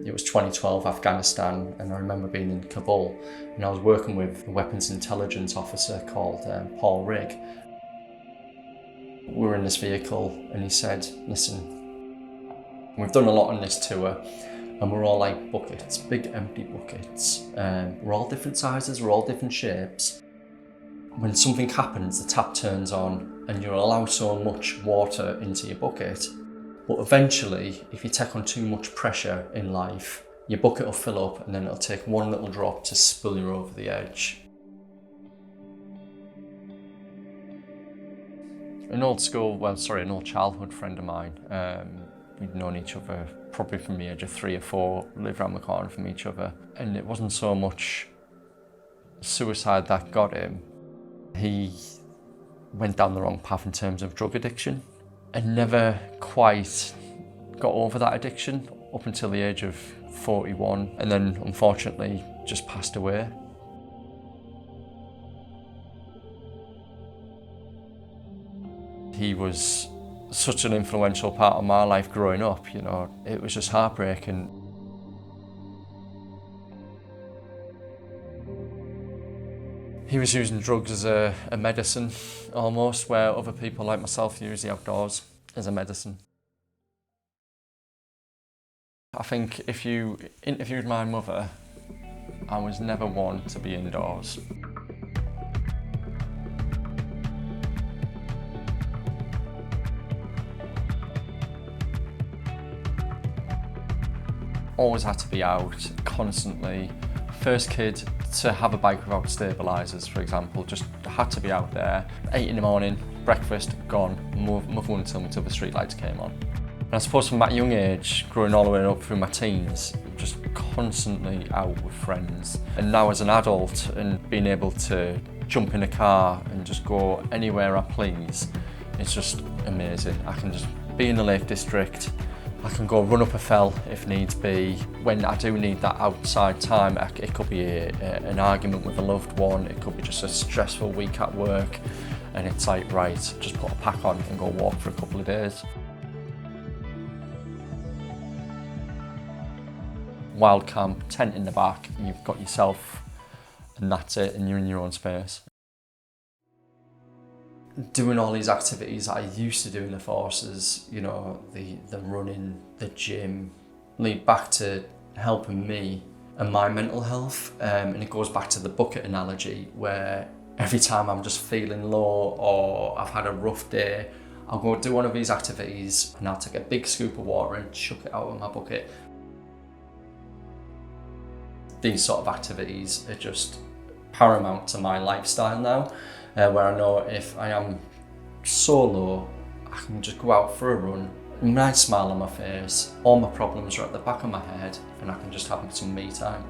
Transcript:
It was 2012 Afghanistan, and I remember being in Kabul, and I was working with a weapons intelligence officer called Paul Rigg. We were in this vehicle and he said, listen, we've done a lot on this tour and we're all like buckets, big empty buckets. We're all different sizes, we're all different shapes. When something happens, the tap turns on and you'll allow so much water into your bucket. But eventually, if you take on too much pressure in life, your bucket will fill up and then it'll take one little drop to spill you over the edge. An old childhood friend of mine. We'd known each other probably from the age of 3 or 4, lived around the corner from each other. And it wasn't so much suicide that got him. He went down the wrong path in terms of drug addiction and never quite got over that addiction up until the age of 41, and then unfortunately just passed away. He was such an influential part of my life growing up, you know, it was just heartbreaking. He was using drugs as a medicine, almost, where other people like myself use the outdoors as a medicine. I think if you interviewed my mother, I was never one to be indoors. Always had to be out, constantly. First kid to have a bike without stabilisers, for example, just had to be out there. 8 in the morning, breakfast, gone. Mother wouldn't tell me till the street lights came on. And I suppose from that young age, growing all the way up through my teens, just constantly out with friends. And now as an adult and being able to jump in a car and just go anywhere I please, it's just amazing. I can just be in the Lake District, I can go run up a fell if needs be. When I do need that outside time, it could be an argument with a loved one, it could be just a stressful week at work, and it's like, right, just put a pack on and go walk for a couple of days. Wild camp, tent in the back, you've got yourself, and that's it, and you're in your own space. Doing all these activities that I used to do in the forces, you know, the running, the gym, lead back to helping me and my mental health. And it goes back to the bucket analogy, where every time I'm just feeling low or I've had a rough day, I'll go do one of these activities and I'll take a big scoop of water and chuck it out of my bucket. These sort of activities are just paramount to my lifestyle now. Where I know if I am so low, I can just go out for a run, a nice smile on my face, all my problems are at the back of my head, and I can just have some me time.